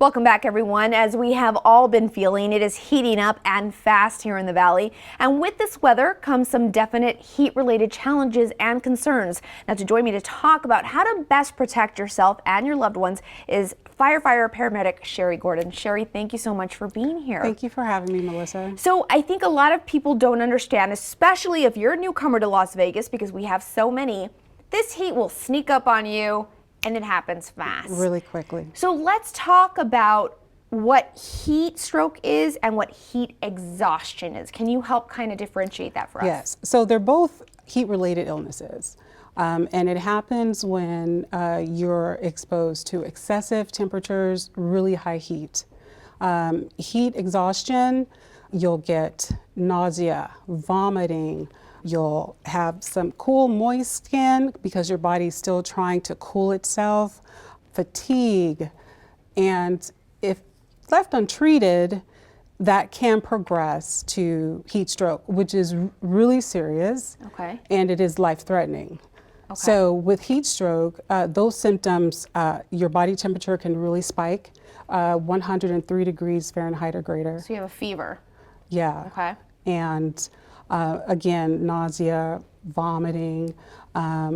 Welcome back, everyone. As we have all been feeling, it is heating up and fast here in the Valley. And with this weather comes some definite heat-related challenges and concerns. Now, to join me to talk about how to best protect yourself and your loved ones is firefighter paramedic Sherry Gordon. Sherry, thank you so much for being here. Thank you for having me, Melissa. So I think a lot of people don't understand, especially if you're a newcomer to Las Vegas, because we have so many, this heat will sneak up on you. And it happens fast. Really quickly. So let's talk about what heat stroke is and what heat exhaustion is. Can you help kind of differentiate that for us? Yes. So they're both heat-related illnesses. And it happens when you're exposed to excessive temperatures, really high heat. Heat exhaustion, you'll get nausea, vomiting. You'll have some cool, moist skin because your body's still trying to cool itself, fatigue, and if left untreated, that can progress to heat stroke, which is really serious. Okay. And it is life-threatening. Okay. So with heat stroke, those symptoms, your body temperature can really spike, 103 degrees Fahrenheit or greater. So you have a fever. Yeah. Okay. And again, nausea, vomiting,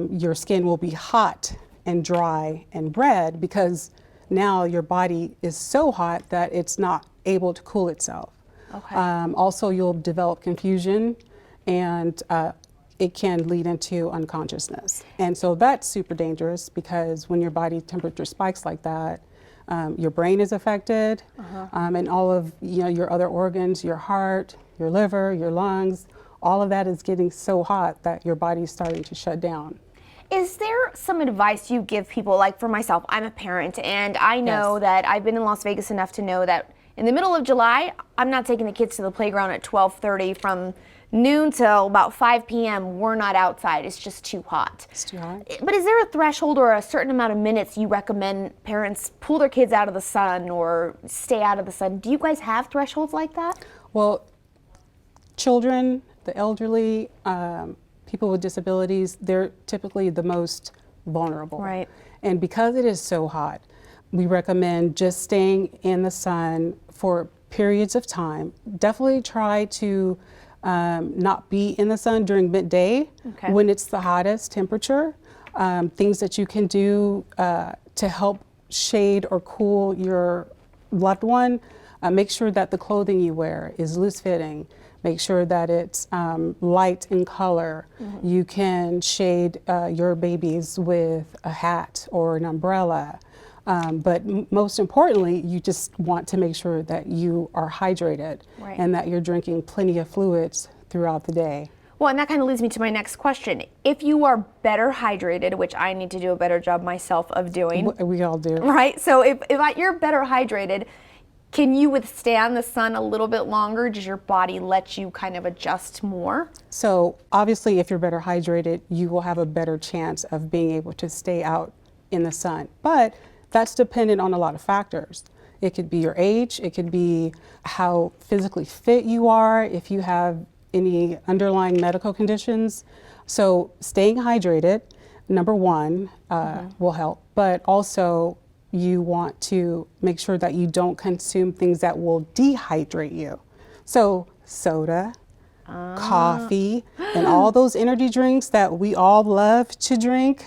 your skin will be hot and dry and red because now your body is so hot that it's not able to cool itself. Okay. Also, you'll develop confusion and it can lead into unconsciousness. And so that's super dangerous because when your body temperature spikes like that, your brain is affected, and all of your other organs, your heart, your liver, your lungs, all of that is getting so hot that your body's starting to shut down. Is there some advice you give people? Like for myself, I'm a parent and I know that I've been in Las Vegas enough to know that in the middle of July, I'm not taking the kids to the playground at 12:30 from noon till about 5 p.m. We're not outside. It's just too hot. It's too hot. But is there a threshold or a certain amount of minutes you recommend parents pull their kids out of the sun or stay out of the sun? Do you guys have thresholds like that? Well, children, the elderly, people with disabilities, they're typically the most vulnerable. Right. And because it is so hot, we recommend just staying in the sun for periods of time. Definitely try to not be in the sun during midday when it's the hottest temperature. Things that you can do to help shade or cool your loved one, make sure that the clothing you wear is loose fitting. Make sure that it's light in color. You can shade your babies with a hat or an umbrella. But most importantly, you just want to make sure that you are hydrated and that you're drinking plenty of fluids throughout the day. Well, and that kind of leads me to my next question. If you are better hydrated, which I need to do a better job myself of doing. We all do. Right? So if you're better hydrated, can you withstand the sun a little bit longer? Does your body let you kind of adjust more? So obviously, if you're better hydrated, you will have a better chance of being able to stay out in the sun. But that's dependent on a lot of factors. It could be your age, it could be how physically fit you are, if you have any underlying medical conditions. So staying hydrated, number one, will help, but also you want to make sure that you don't consume things that will dehydrate you. So soda, coffee, and all those energy drinks that we all love to drink,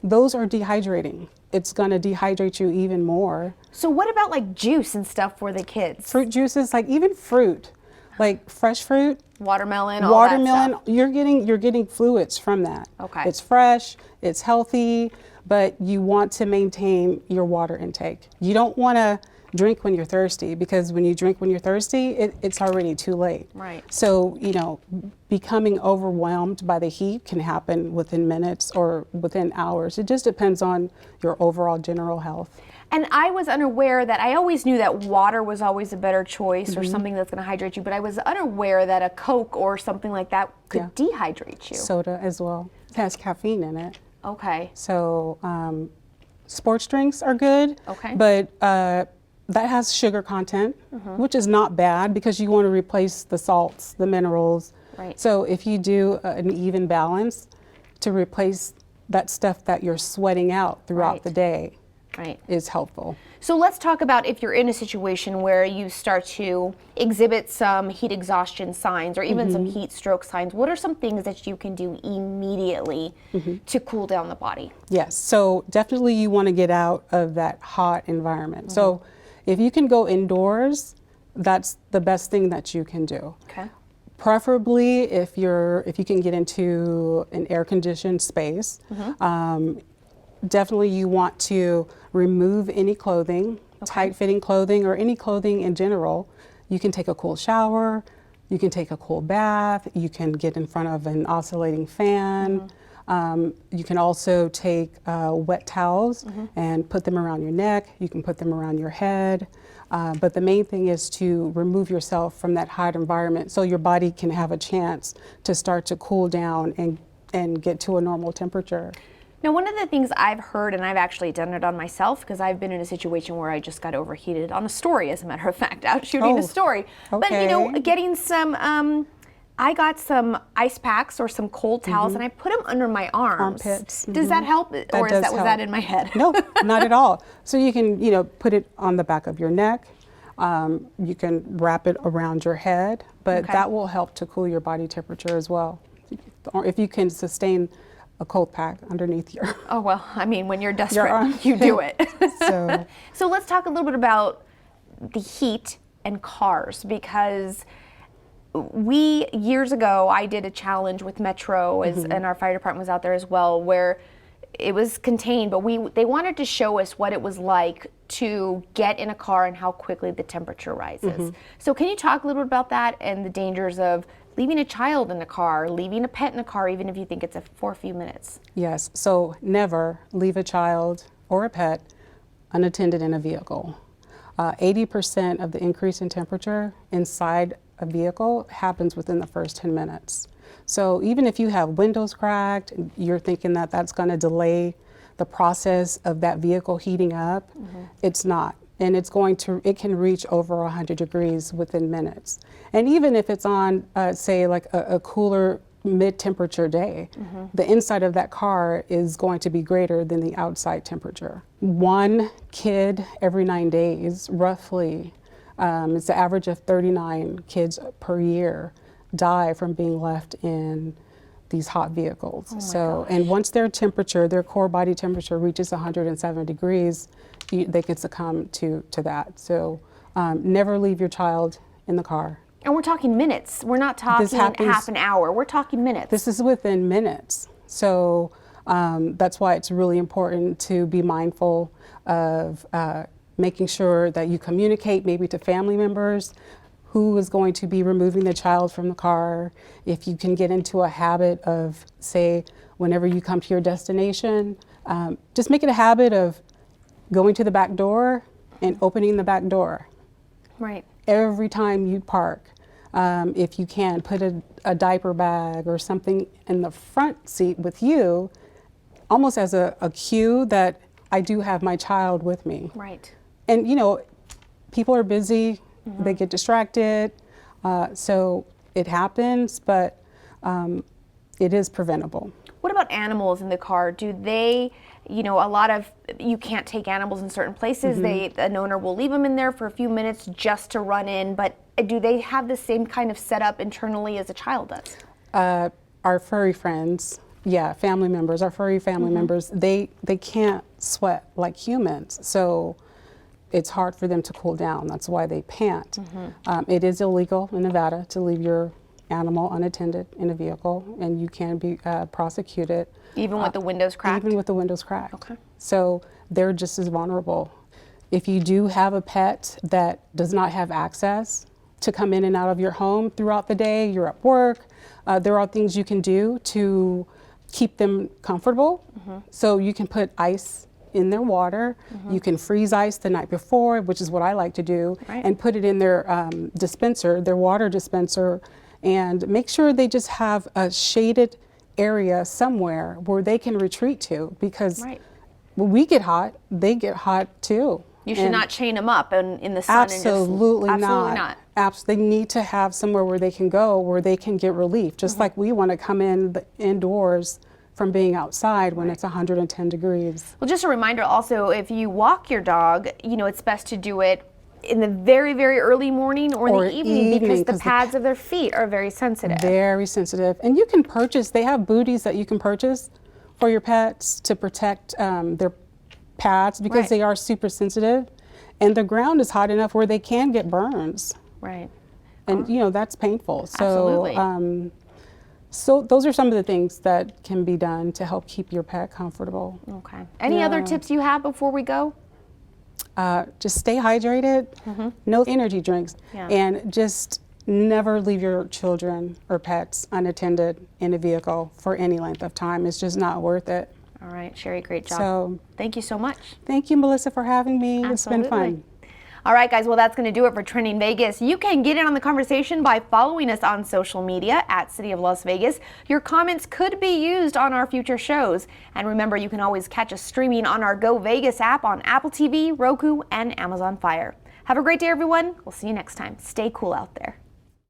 those are dehydrating. It's gonna dehydrate you even more. So what about like juice and stuff for the kids? Fruit juices, like even fruit, like fresh fruit, watermelon, all that stuff. You're getting fluids from that. Okay. It's fresh, it's healthy, but you want to maintain your water intake. You don't want to drink when you're thirsty, because when you drink when you're thirsty, it's already too late. Right. So, becoming overwhelmed by the heat can happen within minutes or within hours. It just depends on your overall general health. And I was unaware that, I always knew that water was always a better choice or something that's going to hydrate you, but I was unaware that a Coke or something like that could dehydrate you. Soda as well. It has caffeine in it. Okay. So sports drinks are good, but that has sugar content, which is not bad because you want to replace the salts, the minerals. Right. So if you do an even balance to replace that stuff that you're sweating out throughout the day, is helpful. So let's talk about if you're in a situation where you start to exhibit some heat exhaustion signs or even some heat stroke signs. What are some things that you can do immediately to cool down the body? Yes, so definitely you want to get out of that hot environment. So if you can go indoors, that's the best thing that you can do. Okay. Preferably if you can get into an air-conditioned space. Definitely you want to remove any clothing, tight-fitting clothing or any clothing in general. You can take a cool shower, you can take a cool bath, you can get in front of an oscillating fan. You can also take wet towels and put them around your neck. You can put them around your head. But the main thing is to remove yourself from that hot environment so your body can have a chance to start to cool down and get to a normal temperature. Now, one of the things I've heard, and I've actually done it on myself, because I've been in a situation where I just got overheated on a story, as a matter of fact, out shooting a story. But, you know, getting some, I got some ice packs or some cold towels, and I put them under my arms. Armpits. Does that help? Or was that in my head? No, not at all. So you can, you know, put it on the back of your neck. You can wrap it around your head, but that will help to cool your body temperature as well. Or if you can sustain a cold pack underneath your Oh, well, I mean, when you're desperate, you do it. So let's talk a little bit about the heat and cars, because years ago, I did a challenge with Metro, and our fire department was out there as well, where it was contained, but they wanted to show us what it was like to get in a car and how quickly the temperature rises. So can you talk a little bit about that and the dangers of leaving a child in a car, leaving a pet in a car, even if you think it's for a few minutes? Yes, so never leave a child or a pet unattended in a vehicle. 80% of the increase in temperature inside a vehicle happens within the first 10 minutes. So even if you have windows cracked, you're thinking that that's going to delay the process of that vehicle heating up, it's not. And it can reach over 100 degrees within minutes. And even if it's on, say, like a cooler mid-temperature day, the inside of that car is going to be greater than the outside temperature. One kid every 9 days, roughly, it's the average of 39 kids per year die from being left in these hot vehicles. And once their core body temperature reaches 107 degrees, they can succumb to that. So never leave your child in the car. And we're talking minutes. We're not talking half an hour. We're talking minutes. This is within minutes. So that's why it's really important to be mindful of making sure that you communicate maybe to family members who is going to be removing the child from the car. If you can get into a habit of, say, whenever you come to your destination, just make it a habit of going to the back door and opening the back door. Right. Every time you park. If you can, put a diaper bag or something in the front seat with you, almost as a cue that I do have my child with me. Right. And you know, people are busy, they get distracted, so it happens, but it is preventable. What about animals in the car? Do they, you know, you can't take animals in certain places. An owner will leave them in there for a few minutes just to run in, but do they have the same kind of setup internally as a child does? Our furry friends, family members, our furry family members, they can't sweat like humans, so it's hard for them to cool down. That's why they pant. It is illegal in Nevada to leave your animal unattended in a vehicle, and you can be prosecuted. Even with the windows cracked? Even with the windows cracked. Okay. So they're just as vulnerable. If you do have a pet that does not have access to come in and out of your home throughout the day, you're at work, there are things you can do to keep them comfortable. So you can put ice in their water. You can freeze ice the night before, which is what I like to do, and put it in their dispenser, their water dispenser, and make sure they just have a shaded area somewhere where they can retreat to, because when we get hot, they get hot too. You should not chain them up in the sun. Absolutely not. They need to have somewhere where they can go, where they can get relief. Just like we want to come indoors from being outside when it's 110 degrees. Well, just a reminder also, if you walk your dog, you know, it's best to do it in the very, very early morning or in the evening because the pads of their feet are very sensitive. Very sensitive. And you can purchase, they have booties that you can purchase for your pets to protect their pads because they are super sensitive. And the ground is hot enough where they can get burns. Right. And, you know, that's painful. So, Absolutely. so those are some of the things that can be done to help keep your pet comfortable. Okay. Any other tips you have before we go? Just stay hydrated, no energy drinks, Yeah. and just never leave your children or pets unattended in a vehicle for any length of time. It's just not worth it. All right, Sherry, great job. So, thank you so much. thank you, Melissa, for having me. Absolutely. It's been fun. All right, guys, well, that's going to do it for Trending Vegas. You can get in on the conversation by following us on social media at City of Las Vegas. Your comments could be used on our future shows. And remember, you can always catch us streaming on our Go Vegas app on Apple TV, Roku, and Amazon Fire. Have a great day, everyone. We'll see you next time. Stay cool out there.